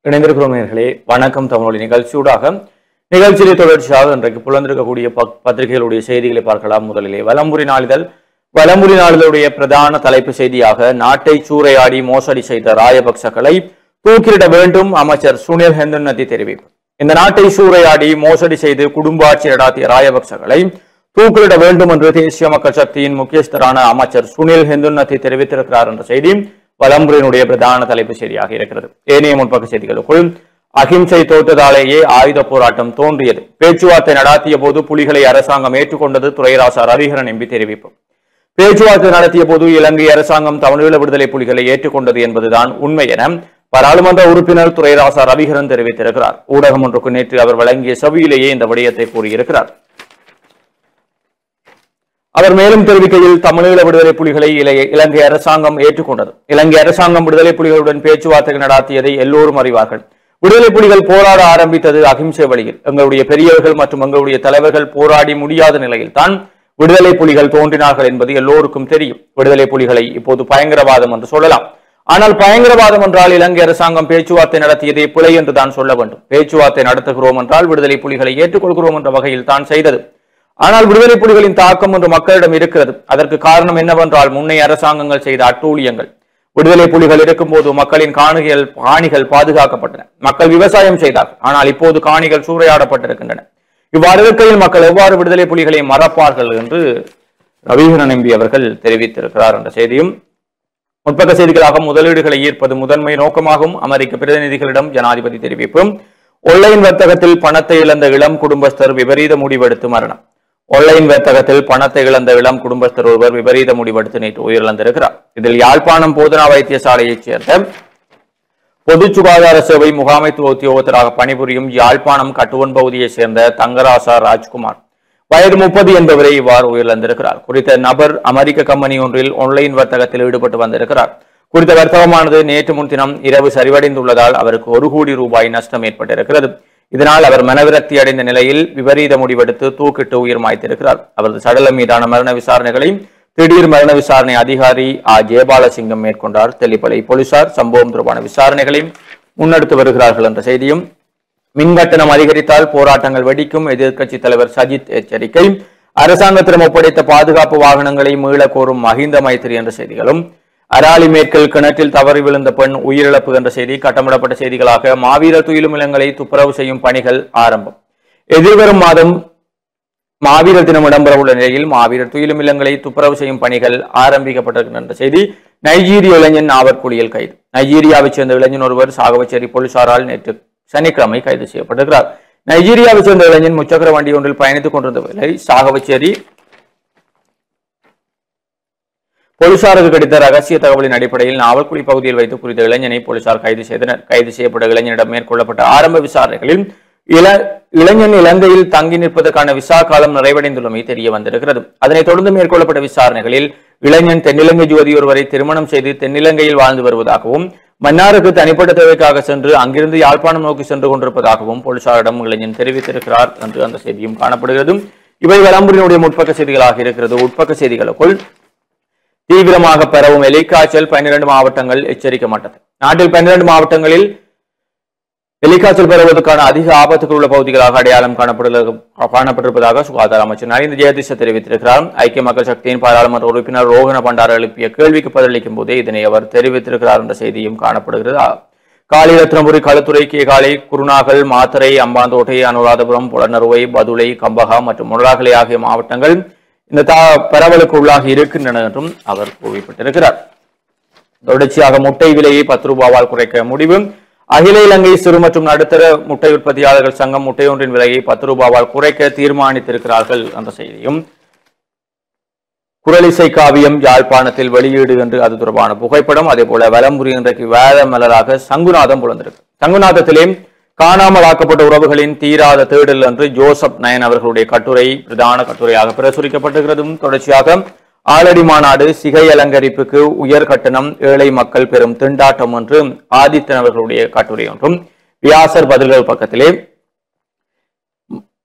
இணைந்திருக்கிறோம் நேயர்களே. வணக்கம் தமிழொலி நிகழ்ச்சியூடாக நிகழ்ச்சியை தொடர்ச்சியாக இன்றைக்கு புலந்திருக்கக்கூடிய பத்திரிகைகளுடைய செய்திகளை பார்க்கலாம். முதலிலே வலம்புரி நாளிதழுடைய பிரதான தலைப்பு செய்தியாக நாட்டை சூறையாடி மோசடி செய்த ராயபக்சகளை தூக்கிலிட வேண்டும் அமைச்சர் சுனில் ஹெந்துன்னதி தெரிவிப்பு. இந்த நாட்டை சூறையாடி மோசடி செய்து குடும்ப ஆட்சி நடாத்திய ராயபக்சகளை தூக்கிலிட வேண்டும் என்று தேசிய மக்கள் சக்தியின் முக்கியஸ்தரான அமைச்சர் சுனில் ஹெந்துன்னதி தெரிவித்திருக்கிறார் என்ற செய்தி வலம்புரியினுடைய பிரதான தலைப்பு செய்தியாக இருக்கிறது. ஏனைய முன்பக்க செய்திகளுக்குள் அகிம்சை தோற்றதாலேயே ஆயுத போராட்டம் தோன்றியது. பேச்சுவார்த்தை நடாத்திய போது புலிகளை அரசாங்கம் ஏற்றுக்கொண்டது துரைராசா ரவிகரன் எம்பி தெரிவிப்பு. பேச்சுவார்த்தை நடத்திய போது இலங்கை அரசாங்கம் தமிழீழ விடுதலை புலிகளை ஏற்றுக்கொண்டது என்பதுதான் உண்மை என பாராளுமன்ற உறுப்பினர் துரைராசா ரவிகரன் தெரிவித்திருக்கிறார். ஊடகம் ஒன்றுக்கு நேற்று அவர் வழங்கிய செவியிலேயே இந்த விடயத்தை கூறியிருக்கிறார். அவர் மேலும் தெரிவிக்கையில் தமிழீழ விடுதலை புலிகளை இலங்கை அரசாங்கம் ஏற்றுக்கொண்டது. இலங்கை அரசாங்கம் விடுதலை புலிகளுடன் பேச்சுவார்த்தைகள் நடாத்தியதை எல்லோரும் அறிவார்கள். விடுதலை புலிகள் போராட ஆரம்பித்தது அகிம்சை வழியில். எங்களுடைய பெரியவர்கள் மற்றும் எங்களுடைய தலைவர்கள் போராடி முடியாத நிலையில் தான் விடுதலை புலிகள் தோன்றினார்கள் என்பது எல்லோருக்கும் தெரியும். விடுதலை புலிகளை இப்போது பயங்கரவாதம் என்று சொல்லலாம். ஆனால் பயங்கரவாதம் என்றால் இலங்கை அரசாங்கம் பேச்சுவார்த்தை நடத்தியதை பிழை என்று தான் சொல்ல வேண்டும். பேச்சுவார்த்தை நடத்துகிறோம் என்றால் விடுதலை புலிகளை ஏற்றுக்கொள்கிறோம் என்ற வகையில் தான் செய்தது. ஆனால் விடுதலை புலிகளின் தாக்கம் என்று மக்களிடம் இருக்கிறது. அதற்கு காரணம் என்னவென்றால் முன்னைய அரசாங்கங்கள் செய்த அட்டூழியங்கள். விடுதலை புலிகள் இருக்கும்போது மக்களின் காணிகள் பாதுகாக்கப்பட்டன. மக்கள் விவசாயம் செய்தார்கள். ஆனால் இப்போது காணிகள் சூறையாடப்பட்டிருக்கின்றன. இவ்வாறு இருக்கையில் மக்கள் எவ்வாறு விடுதலை புலிகளை மறப்பார்கள் என்று ரவிகரன் எம்பி அவர்கள் தெரிவித்திருக்கிறார் என்ற செய்தியும் முற்பக்க செய்திகளாக முதலீடுகளை ஈர்ப்பது முதன்மை நோக்கமாகும் அமெரிக்க பிரதிநிதிகளிடம் ஜனாதிபதி தெரிவிப்பு. ஆன்லைன் வர்த்தகத்தில் பணத்தை இழந்த இளம் குடும்பஸ்தர் விபரீத முடிவெடுத்து மரணம். ஆன்லைன் வர்த்தகத்தில் பணத்தை இழந்த இளம் குடும்பஸ்தர் ஒருவர் விபரீத முடிவெடுத்து நேற்று உயிரிழந்திருக்கிறார். இதில் யாழ்ப்பாணம் போதனா வைத்தியசாலையைச் சேர்ந்த பொது சுகாதார சேவை முகாமைத்துவ உத்தியோகத்தராக பணிபுரியும் யாழ்ப்பாணம் கட்டுவன் பகுதியைச் சேர்ந்த தங்கராசா ராஜ்குமார் வயது 30 என்பவரை இவ்வாறு உயிரிழந்திருக்கிறார். குறித்த நபர் அமெரிக்க கம்பெனி ஒன்றில் ஆன்லைன் வர்த்தகத்தில் ஈடுபட்டு வந்திருக்கிறார். குறித்த வர்த்தகமானது நேற்று முன்தினம் இரவு சரிவடைந்துள்ளதால் அவருக்கு 1 கோடி ரூபாய் நஷ்டம் ஏற்பட்டிருக்கிறது. இதனால் அவர் மனவிரக்தி அடைந்த நிலையில் விபரீத முடிவெடுத்து தூக்கிட்டு உயிர் மாய்த்திருக்கிறார். அவரது சடலம் மீதான மரண விசாரணைகளை திடீர் மரண விசாரணை அதிகாரி ஜெயபாலசிங்கம் மேற்கொண்டார். தெல்லிப்பளை போலீசார் சம்பவம் தொடர்பான விசாரணைகளை முன்னெடுத்து வருகிறார்கள் என்ற செய்தியும் மின்கட்டணம் அதிகரித்தால் போராட்டங்கள் வெடிக்கும் எதிர்க்கட்சி தலைவர் சஜித் எச்சரிக்கை. அரசாங்கத்திடம் ஒப்படைத்த பாதுகாப்பு வாகனங்களை மீள கோரும் மஹிந்த மைத்திரி என்ற செய்திகளும் அராலி மேற்கில் கிணற்றில் தவறி விழுந்த பெண் உயிரிழப்பு என்ற செய்தி கட்டமிடப்பட்ட செய்திகளாக மாவீரர் துயிலும் இல்லங்களை துப்புரவு செய்யும் பணிகள் ஆரம்பம். எதிர்வரும் மாதம் மாவீரர் தினம் இடம்பெறவுள்ள நிலையில் மாவீரர் துயிலும் இல்லங்களை துப்புரவு செய்யும் பணிகள் ஆரம்பிக்கப்பட்டிருக்கின்றன என்ற செய்தி. நைஜீரிய இளைஞன் நாவற்குழியில் கைது. நைஜீரியாவைச் சேர்ந்த இளைஞன் ஒருவர் சாகவச்சேரி போலீசாரால் நேற்று சனிக்கிழமை கைது செய்யப்பட்டிருக்கிறார். நைஜீரியாவைச் சேர்ந்த இளைஞன் முச்சக்கர வண்டி ஒன்றில் பயணித்துக் கொண்டிருந்த வேளை சாகவச்சேரி போலீசாருக்கு கிடைத்த ரகசிய தகவலின் அடிப்படையில் நாவல்குடி பகுதியில் வைத்து குறித்த இளைஞனை போலீசார் கைது செய்தனர். கைது செய்யப்பட்ட இளைஞனிடம் மேற்கொள்ளப்பட்ட ஆரம்ப விசாரணைகளில் இளைஞன் இலங்கையில் தங்கி நிற்பதற்கான விசா காலம் நிறைவடைந்துள்ளமை தெரிய வந்திருக்கிறது. அதனைத் தொடர்ந்து மேற்கொள்ளப்பட்ட விசாரணைகளில் இளைஞன் தென்னிலங்கை ஜோதி ஒருவரை திருமணம் செய்து தென்னிலங்கையில் வாழ்ந்து வருவதாகவும் மன்னாருக்கு தனிப்பட்ட தேவைக்காக சென்று அங்கிருந்து யாழ்ப்பாணம் நோக்கி சென்று கொண்டிருப்பதாகவும் போலீசாரிடம் இளைஞன் தெரிவித்திருக்கிறார் என்று அந்த செய்தியும் காணப்படுகிறது. இவை வலம்புரியினுடைய முற்பக்க செய்திகளாக இருக்கிறது. உட்பக்க செய்திகளுக்குள் தீவிரமாக பரவும் எலிக்காய்ச்சல் 12 மாவட்டங்கள் எச்சரிக்கப்பட்டது. நாட்டில் 12 மாவட்டங்களில் எலிக்காய்ச்சல் பரவுவதற்கான அதிக ஆபத்துகள் உள்ள பகுதிகளாக அடையாளம் காணப்பட்டிருப்பதாக சுகாதார அமைச்சர் நலிந்த ஜெயதிஷ தெரிவித்திருக்கிறார். ஐக்கிய மக்கள் சக்தியின் பாராளுமன்ற உறுப்பினர் ரோஹண பண்டார எழுப்பிய கேள்விக்கு பதிலளிக்கும் போதே இதனை அவர் தெரிவித்திருக்கிறார் என்ற செய்தியும் காணப்படுகிறது. காலி ரத்னபுரி களுத்துறை கேகாலை குருநாகல் மாத்தரை அம்பாந்தோட்டை அனுராதபுரம் புலனறுவை பதுளை கம்பகா மற்றும் முனராகலை ஆகிய மாவட்டங்கள் இந்த பரவலுக்கு உள்ளாகி இருக்கின்றன என்றும் அவர் குறிப்பிட்டிருக்கிறார். தொடர்ச்சியாக முட்டை விலையை 10 ரூபாவால் குறைக்க முடிவு. அகில இலங்கை சிறு மற்றும் நடுத்தர முட்டை உற்பத்தியாளர்கள் சங்கம் முட்டை ஒன்றின் விலையை 10 ரூபாவால் குறைக்க தீர்மானித்திருக்கிறார்கள் என்ற செய்தியும் குரலிசை காவியம் யாழ்ப்பாணத்தில் வெளியீடு என்று அது தொடர்பான புகைப்படம். அதே போல வலம்புரி இன்றைக்கு வேத மலராக சங்குநாதம் புலந்திருக்கு. சங்குநாதத்திலே காணாமல் ஆக்கப்பட்ட உறவுகளின் தீராத தேடல் என்று ஜோசப் நயன் அவர்களுடைய கட்டுரை பிரதான கட்டுரையாக பிரசுரிக்கப்பட்டிருக்கிறது. தொடர்ச்சியாக ஆலடி மாநாடு சிகை அலங்கரிப்புக்கு உயர் கட்டணம் ஏழை மக்கள் பெரும் திண்டாட்டம் என்று ஆதித்தன் அவர்களுடைய கட்டுரை ஒன்றும் வியாசர் பதில்கள் பக்கத்திலே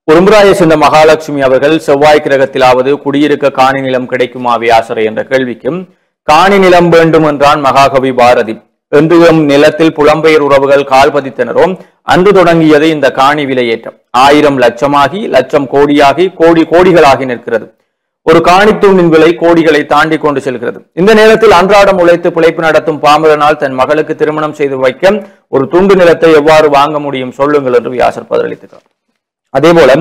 உரும்புராயை சேர்ந்த மகாலட்சுமி அவர்கள் செவ்வாய் கிரகத்திலாவது குடியிருக்க காணி நிலம் கிடைக்குமா வியாசரை என்ற கேள்விக்கும் காணி நிலம் வேண்டும் என்றான் மகாகவி பாரதி. என்றும் நிலத்தில் புலம்பெயர் உறவுகள் கால் பதித்தனரோ அன்று தொடங்கியது இந்த காணி விலையேற்றம். 1000 லட்சமாகி, லட்சம் கோடியாகி, கோடி கோடிகளாகி நிற்கிறது. ஒரு காணித்தூணின் விலை கோடிகளை தாண்டி கொண்டு செல்கிறது. இந்த நேரத்தில் அன்றாடம் உழைத்து பிழைப்பு நடத்தும் பாமரனால் தன் மகளுக்கு திருமணம் செய்து வைக்க ஒரு துண்டு நிலத்தை எவ்வாறு வாங்க முடியும் சொல்லுங்கள் என்று வியாசர் பதிலளித்தார். அதே போல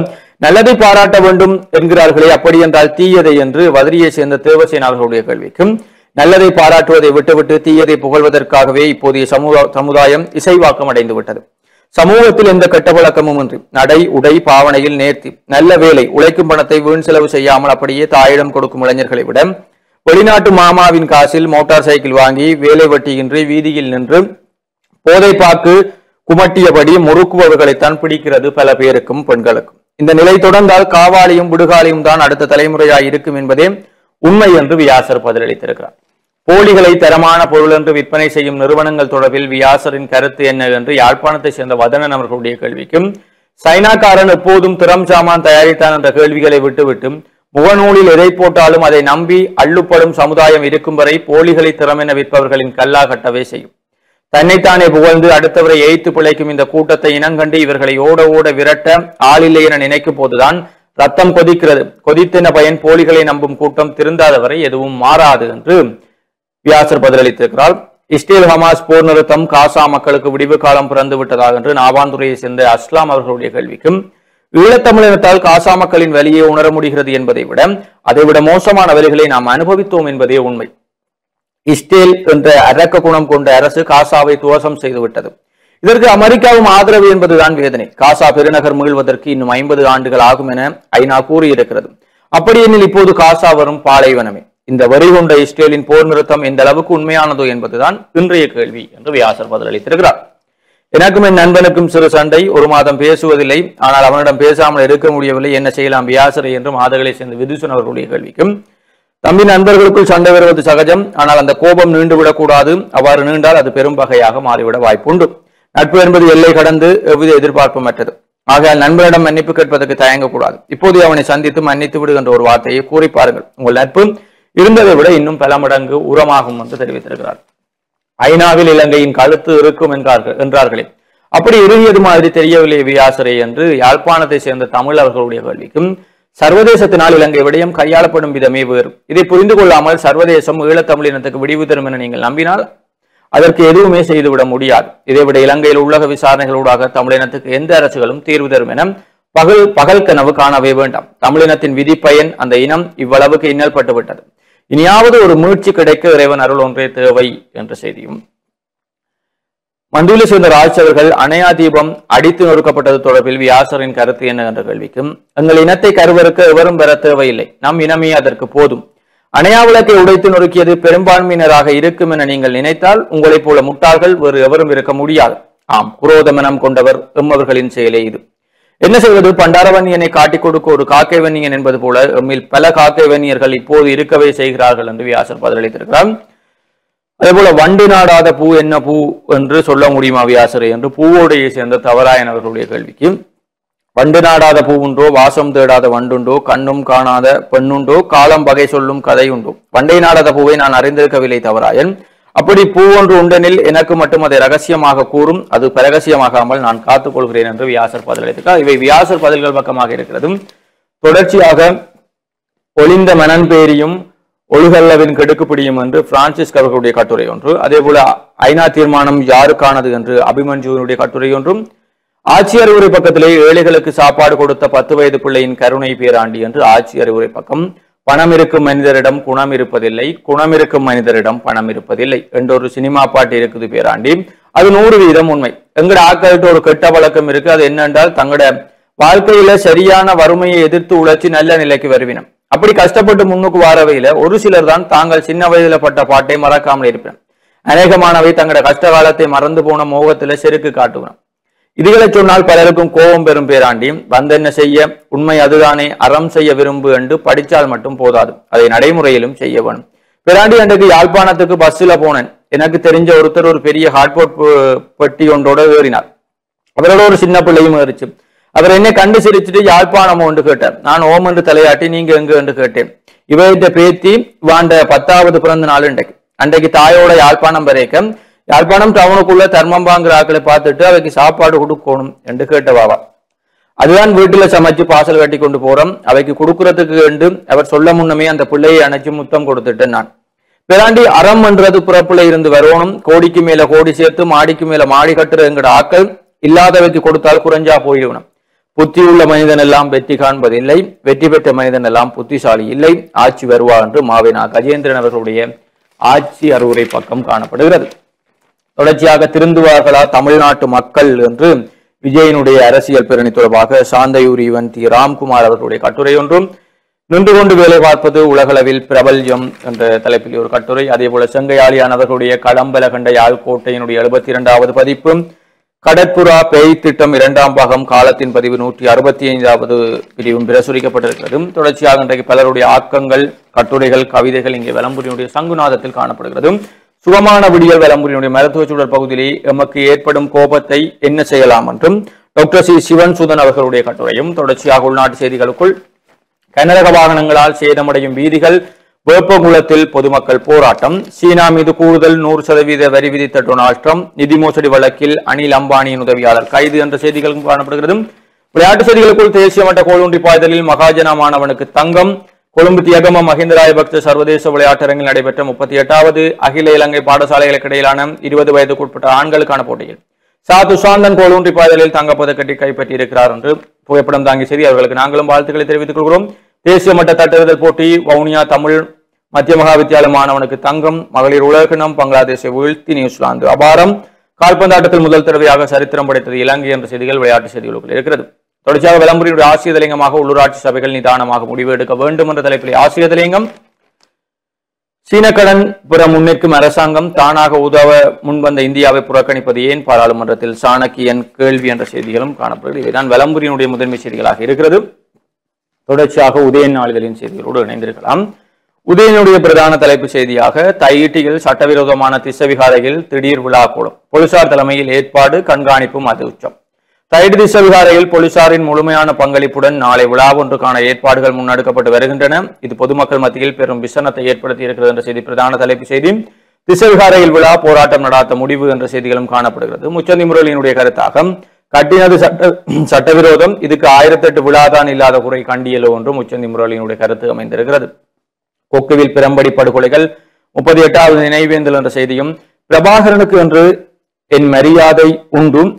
நல்லதை பாராட்ட வேண்டும் என்கிறார்களே, அப்படி என்றால் தீயதை என்று வதிரியை சேர்ந்த தேவசேன அவர்களுடைய கேள்விக்கும், நல்லதை பாராட்டுவதை விட்டுவிட்டு தீயதை புகழ்வதற்காகவே இப்போதைய சமுதாயம் இசைவாக்கம் அடைந்து விட்டது. சமூகத்தில் எந்த கெட்ட பழக்கமும் இன்றி நடை உடை பாவனையில் நேர்த்தி நல்ல வேலை உழைக்கும் பணத்தை வீண் செலவு செய்யாமல் அப்படியே தாயிடம் கொடுக்கும் இளைஞர்களை விட வெளிநாட்டு மாமாவின் காசில் மோட்டார் சைக்கிள் வாங்கி வேலை வெட்டியின்றி வீதியில் நின்று போதைப்பாக்கு குமட்டியபடி முறுக்குபவர்களைத்தான் பிடிக்கிறது பல பேருக்கும் பெண்களுக்கும். இந்த நிலை தொடர்ந்தால் காவாலியும் விடுகாலியும் தான் அடுத்த தலைமுறையாய் இருக்கும் என்பதே உண்மை என்று வியாசர் பதிலளித்திருக்கிறார். போலிகளை தரமான பொருள் என்று விற்பனை செய்யும் நிறுவனங்கள் தொடர்பில் வியாசரின் கருத்து என்ன என்று யாழ்ப்பாணத்தை சேர்ந்த வதனன் அவர்களுடைய கேள்விக்கும், சைனாக்காரன் எப்போதும் திறம் சாமான் தயாரித்தான் என்ற கேள்விகளை விட்டுவிட்டு முகநூலில் எதை போட்டாலும் அதை நம்பி அள்ளுப்படும் சமுதாயம் இருக்கும் வரை போலிகளை திறமென விற்பவர்களின் கல்லா கட்டவே செய்யும். தன்னைத்தானே புகழ்ந்து அடுத்தவரை எய்த்து பிழைக்கும் இந்த கூட்டத்தை இனங்கண்டு இவர்களை ஓட ஓட விரட்ட ஆளில்லை என நினைக்கும் போதுதான் ரத்தம் கொதிக்கிறது. கொதித்தென பயன் போலிகளை நம்பும் கூட்டம் திருந்தாதவரை எதுவும் மாறாது என்று வியாசர் பதிலளித்திருக்கிறார். இஸ்ரேல் ஹமாஸ் போர் நிறுத்தம் காசா மக்களுக்கு விடிவு காலம் பிறந்து விட்டதாக என்று நாவாந்துறையை சேர்ந்த அஸ்லாம் அவர்களுடைய கேள்விக்கும், ஈழத்தமிழினத்தால் காசா மக்களின் வலியை உணர முடிகிறது என்பதை விட அதைவிட மோசமான வலிகளை நாம் அனுபவித்தோம் என்பதே உண்மை. இஸ்ரேல் என்ற அரக்க குணம் கொண்ட அரசு காசாவை துவசம் செய்துவிட்டது. இதற்கு அமெரிக்காவும் ஆதரவு என்பதுதான் வேதனை. காசா பெருநகர் மீள்வதற்கு இன்னும் 50 ஆண்டுகள் ஆகும் என ஐநா கூறியிருக்கிறது. அப்படியெனில் இப்போது காசா வரும் பாலைவனமே. இந்த வரி கொண்ட இஸ்ரேலின் போர் நிறுத்தம் எந்த அளவுக்கு உண்மையானதோ என்பதுதான் இன்றைய கேள்வி என்று வியாசர் பதிலளித்திருக்கிறார். எனக்கும் என் நண்பனுக்கும் சிறு சண்டை, ஒரு மாதம் பேசுவதில்லை, ஆனால் அவனிடம் பேசாமல் இருக்க முடியவில்லை, என்ன செய்யலாம் வியாசரை என்று மாதகளை சேர்ந்த விதுசன் அவர்களுடைய கேள்விக்கும், தம்பி நண்பர்களுக்குள் சண்டை வருவது சகஜம், ஆனால் அந்த கோபம் நீண்டுவிடக் கூடாது. அவ்வாறு நீண்டால் அது பெரும் வகையாக மாறிவிட வாய்ப்புண்டு. நட்பு என்பது எல்லை கடந்து எவ்வித எதிர்பார்ப்புமற்றது. ஆகையால் நண்பனிடம் மன்னிப்பு கேட்பதற்கு தயங்கக்கூடாது. இப்போது அவனை சந்தித்து மன்னித்து விடுகின்ற ஒரு வார்த்தையை கூறி பாருங்கள். உங்கள் நட்பு இருந்ததை விட இன்னும் பல மடங்கு உரமாகும் என்று தெரிவித்திருக்கிறார். ஐநாவில் இலங்கையின் கழுத்து இருக்கும் என்றார்களே, அப்படி இறுகியது மாதிரி தெரியவில்லை வியாசரே என்று யாழ்ப்பாணத்தை சேர்ந்த தமிழ் அவர்களுடைய கேள்விக்கும், சர்வதேசத்தினால் இலங்கை விடயம் கையாளப்படும் விதமே வேறு. இதை புரிந்து கொள்ளாமல் சர்வதேசம் ஈழத்தமிழினத்துக்கு விடிவு தரும் என நீங்கள் நம்பினால் அதற்கு எதுவுமே செய்துவிட முடியாது. இதைவிட இலங்கையில் உலக விசாரணைகளூடாக தமிழினத்துக்கு எந்த அரசுகளும் தீர்வு தரும் என பகல் கனவு காணவே வேண்டாம். தமிழினத்தின் விதி பயன் அந்த இனம் இவ்வளவுக்கு இன்னல் பட்டுவிட்டது. இனியாவது ஒரு மீட்சி கிடைக்க இறைவன் அருள் ஒன்றே தேவை என்ற செய்தியும். மண்டூலி சேர்ந்த ராஜ் அவர்கள் அணையா தீபம் அடித்து நொறுக்கப்பட்டது தொடர்பில் வியாசரின் கருத்து என்ன என்ற கேள்விக்கும், எங்கள் இனத்தை கருவறுக்க எவரும் பெற தேவையில்லை, நம் இனமே அதற்கு போதும். அணையா விளக்கை உடைத்து நொறுக்கியது பெரும்பான்மையினராக இருக்கும் என நீங்கள் நினைத்தால் உங்களைப் போல முட்டாள்கள் வேறு எவரும் இருக்க முடியாது. ஆம், குரோத மனம் கொண்டவர் எம்மவர்களின் செயலே இது. என்ன செய்வது, பண்டாரவன்னியனை காட்டிக் கொடுக்க ஒரு காக்கை வன்னியன் என்பது போல எம்மில் பல காக்கை வன்னியர்கள் இப்போது இருக்கவே செய்கிறார்கள் என்று வியாசர் பதிலளித்திருக்கிறார். அதே போல வண்டு நாடாத பூ என்ன பூ என்று சொல்ல முடியுமா வியாசரை என்று பூவோடையை சேர்ந்த தவராயன் அவர்களுடைய கேள்விக்கு, வண்டு நாடாத பூவுண்டோ, வாசம் தேடாத வண்டுண்டோ, கண்ணும் காணாத பெண்ணுண்டோ, காலம் வகை சொல்லும் கதை உண்டோ, வண்டை நாடாத பூவை நான் அறிந்திருக்கவில்லை தவராயன். அப்படி பூ ஒன்று உண்டனில் எனக்கு மட்டும் அதை ரகசியமாக கூறும், அது பிரகசியமாகாமல் நான் காத்துக் கொள்கிறேன் என்று வியாசர் பதிலளித்தார். இவை வியாசர் பதில்கள் பக்கமாக இருக்கிறது. தொடர்ச்சியாக ஒளிந்த மனன்பேரியும் ஒழுகல்லவின் கெடுக்குப்பிடியும் என்று பிரான்சிஸ்க் அவர்களுடைய கட்டுரை ஒன்று, அதே போல ஐநா தீர்மானம் யாருக்கானது என்று அபிமன்யுவினுடைய கட்டுரை ஒன்றும், ஆட்சி அறிவுரை பக்கத்திலே ஏழைகளுக்கு சாப்பாடு கொடுத்த 10 வயது பிள்ளையின் கருணை பேராண்டி என்று ஆட்சி அறிவுரை பக்கம், பணம் இருக்கும் மனிதரிடம் குணம் இருப்பதில்லை, குணம் இருக்கும் மனிதரிடம் பணம் இருப்பதில்லை என்றொரு சினிமா பாட்டு இருக்குது பேராண்டி. அது 100% உண்மை. எங்கட ஆட்கள்கிட்ட ஒரு கெட்ட வழக்கம் இருக்கு. அது என்னென்றால் தங்களோட வாழ்க்கையில சரியான வறுமையை எதிர்த்து உழைச்சி நல்ல நிலைக்கு வருவினம். அப்படி கஷ்டப்பட்டு முன்னுக்கு வாரவையில ஒரு சிலர் தான் தாங்கள் சின்ன வயதுல பட்ட பாட்டை மறக்காமல் இருப்பேன். அநேகமானவை தங்களோட கஷ்ட காலத்தை மறந்து போன மோகத்துல செருக்கு காட்டுவேன். இதுகளை சொன்னால் பலருக்கும் கோபம் பெறும் பேராண்டி. வந்தென்ன செய்ய, உண்மை அதுதானே, அறம் செய்ய விரும்பு என்று படித்தால் மட்டும் போதாது, அதை நடைமுறையிலும் செய்ய வேணும். பேராண்டி அன்றைக்கு யாழ்ப்பாணத்துக்கு பஸ்ஸில் போனேன். எனக்கு தெரிஞ்ச ஒருத்தர் ஒரு பெரிய ஹாட்போட் பெட்டி ஒன்றோட ஏறினார். அவரோட ஒரு சின்ன பிள்ளையும் ஏறிச்சு. அவர் என்னை கண்டு சிரிச்சுட்டு யாழ்ப்பாணம் ஒன்று கேட்டார். நான் ஓம் என்று தலையாட்டி நீங்க எங்க என்று கேட்டேன். இவர்கிட்ட பேத்தி வாண்ட 10வது பிறந்த நாள் அன்றைக்கு தாயோட யாழ்ப்பாணம் வரைக்கும் யாழ்ப்பாணம் டவுனுக்குள்ள தர்மம்பாங்கிற ஆக்களை பார்த்துட்டு அவைக்கு சாப்பாடு கொடுக்கணும் என்று கேட்டவாவா. அதுதான் வீட்டுல சமைச்சு பாசல் கட்டி கொண்டு போறோம், அவைக்கு கொடுக்கறதுக்கு என்று அவர் சொல்ல முன்னமே அந்த பிள்ளையை அணைச்சு முத்தம் கொடுத்துட்டேன் நான். பிராண்டி அறம் என்றது பிறப்புல இருந்து வரணும், கோடிக்கு மேல கோடி சேர்த்து மாடிக்கு மேல மாடி கட்டுறதுங்கிற ஆக்கள் இல்லாதவைக்கு கொடுத்தால் குறைஞ்சா போயிடணும். புத்தி உள்ள மனிதன் எல்லாம் வெற்றி காண்பதில்லை, வெற்றி பெற்ற மனிதன் எல்லாம் புத்திசாலி இல்லை, ஆட்சி வருவா என்று மாவேனா கஜேந்திரன் அவர்களுடைய ஆட்சி அறிவுரை பக்கம் காணப்படுகிறது. தொடர்ச்சியாக திருந்துவார்களா தமிழ்நாட்டு மக்கள் என்று விஜயனுடைய அரசியல் பேரணி தொடர்பாக சாந்தையூர் ஈவன் தி ராம்குமார் அவர்களுடைய கட்டுரை ஒன்றும், நின்று கொண்டு வேலை பார்ப்பது உலகளவில் பிரபல்யம் என்ற தலைப்பில் ஒரு கட்டுரை, அதே போல செங்கையாளியான் அவர்களுடைய கடம்பல கண்ட யாழ்கோட்டையினுடைய 72வது பதிப்பு, கடற்புறா பேய் திட்டம் 2ஆம் பாகம் காலத்தின் பதிவு 165வது பிரிவும் பிரசுரிக்கப்பட்டிருக்கிறது. தொடர்ச்சியாக இன்றைக்கு பலருடைய ஆக்கங்கள், கட்டுரைகள், கவிதைகள் இங்கே வலம்புரியினுடைய சங்குநாதத்தில் காணப்படுகிறது. சுகமான விடியல் வலம்புரியினுடைய மருத்துவ சூழல் பகுதியிலே எமக்கு ஏற்படும் கோபத்தை என்ன செய்யலாம் என்றும் டாக்டர் சி சிவன் சுதன் அவர்களுடைய கட்டுரையும், தொடர்ச்சியாக உள்நாட்டு செய்திகளுக்குள் கனரக வாகனங்களால் சேதமடையும் வீதிகள், வேப்பகுளத்தில் பொதுமக்கள் போராட்டம், சீனா மீது கூடுதல் 100% வரி விதித்த டொனால்ட் ட்ரம்ப், நிதி மோசடி வழக்கில் அனில் அம்பானியின் உதவியாளர் கைது என்ற செய்திகளும் காணப்படுகிறது. விளையாட்டு செய்திகளுக்குள் தேசிய மட்ட கோலுண்டி பாய்தலில் மகாஜனா மாணவனுக்கு தங்கம், கொழும்பு தியகம மஹிந்த ராஜபக்ச சர்வதேச விளையாட்டரங்கில் நடைபெற்ற 38வது அகில இலங்கை பாடசாலைகளுக்கு இடையிலான 20 வயதுக்குட்பட்ட ஆண்களுக்கான போட்டியில் சாது சாந்தன் கோலுண்டி பாய்தலில் தங்கப்பதக்கத்தை கைப்பற்றியிருக்கிறார் என்று புகைப்படம் தாங்கி செய்தி அவர்களுக்கு நாங்களும் வாழ்த்துக்களை தெரிவித்துக் கொள்கிறோம். தேசிய மட்ட தட்டெறிதல் போட்டி வவுனியா தமிழ் மத்திய மகா வித்தியாலய மாணவனுக்கு தங்கம், மகளிர் உலகினம் பங்களாதேஷை வீழ்த்தி நியூசிலாந்து அபாரம், கால்பந்தாட்டத்தில் முதல் தடவையாக சரித்திரம் படைத்தது இலங்கை என்ற செய்திகள் விளையாட்டு செய்திகளுக்குள் இருக்கிறது. தொடர்ச்சியாக விளம்பரியுடைய ஆசிய தலையங்கமாக உள்ளூராட்சி சபைகள் நிதானமாக முடிவு எடுக்க வேண்டும் என்ற தலைப்பில் ஆசிய தலையங்கம், சீன கடன் புற முன்னிற்கும் அரசாங்கம் தானாக உதவ முன்வந்த இந்தியாவை புறக்கணிப்பது ஏன், பாராளுமன்றத்தில் சாணக்கியன் கேள்வி என்ற செய்திகளும் காணப்படுகிறது. இவைதான் விளம்பரியினுடைய முதன்மை செய்திகளாக இருக்கிறது. தொடர்ச்சியாக உதயன் நாளிதழின் செய்திகளோடு இணைந்திருக்கலாம். உதயனுடைய பிரதான தலைப்பு செய்தியாக தையிட்டியில் சட்டவிரோதமான திசவிகாரையில் திடீர் விழா கூடும், போலீசார் தலைமையில் ஏற்பாடு, கண்காணிப்பும் அது உச்சம். தையிட்டு திசவிகாரையில் போலீசாரின் முழுமையான பங்களிப்புடன் நாளை விழா ஒன்றுக்கான ஏற்பாடுகள் முன்னெடுக்கப்பட்டு வருகின்றன. இது பொதுமக்கள் மத்தியில் பெரும் விசனத்தை ஏற்படுத்தி இருக்கிறது என்ற செய்தி பிரதான தலைப்பு செய்தி. திசவிகாரையில் விழா, போராட்டம் நடாத்த முடிவு என்ற செய்திகளும் காணப்படுகிறது. முச்சந்தி முரளியினுடைய கருத்தாக கட்டினது சட்டவிரோதம், இதுக்கு 1008 விழாதான் இல்லாத குறை கண்டியலோ என்றும் உச்சந்தி முரளியினுடைய கருத்து அமைந்திருக்கிறது. கொக்குவில் பிரம்படி படுகொலைகள் 38வது நினைவேந்தல் என்ற செய்தியும், பிரபாகரனுக்கு என்று என் மரியாதை உண்டும்,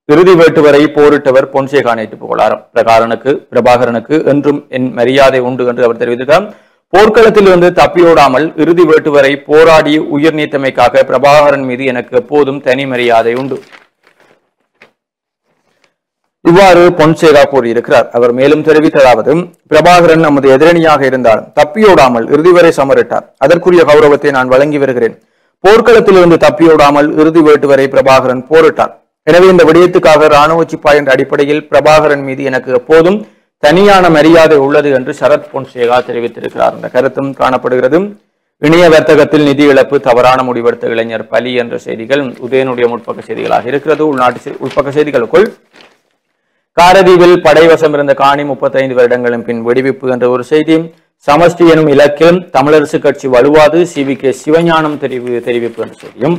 இறுதி வேட்டு வரை போரிட்டவர் பொன்சேகா நேற்று புகழாரம், பிரபாகரனுக்கு என்றும் என் மரியாதை உண்டு என்று அவர் தெரிவித்தார். போர்க்களத்தில் இருந்து தப்பியோடாமல் இறுதி வேட்டு வரை போராடி உயிர் நீத்தமைக்காக பிரபாகரன் மீது எனக்கு எப்போதும் தனி மரியாதை உண்டு, இவ்வாறு பொன்சேகா கூறியிருக்கிறார். அவர் மேலும் தெரிவித்ததாவது, பிரபாகரன் நமது எதிரணியாக இருந்தாலும் தப்பியோடாமல் இறுதி வரை சமரிட்டார், அதற்குரிய கௌரவத்தை நான் வழங்கி வருகிறேன். போர்க்களத்தில் இருந்து தப்பியோடாமல் இறுதி வேட்டு வரை பிரபாகரன் போரிட்டார். எனவே இந்த விடயத்துக்காக இராணுவ சிப்பாய் என்ற அடிப்படையில் பிரபாகரன் மீது எனக்கு எப்போதும் தனியான மரியாதை உள்ளது என்று சரத் பொன்சேகா தெரிவித்திருக்கிறார் என்ற கருத்தும் காணப்படுகிறது. இணைய வர்த்தகத்தில் நிதி இழப்பு, தவறான முடிவெடுத்த இளைஞர் பலி என்ற செய்திகள் உதயனுடைய முற்பக்க செய்திகளாக இருக்கிறது. உள்பக்க செய்திகளுக்குள் காரதீவில் படைவசம் இருந்த காணி 35 வருடங்களின் பின் விடுவிப்பு என்ற ஒரு செய்தி, சமஷ்டி எனும் இலக்கியம் தமிழரசு கட்சி வலுவாது, CVK சிவஞானம் தெரிவிப்பு என்ற செய்தியும்,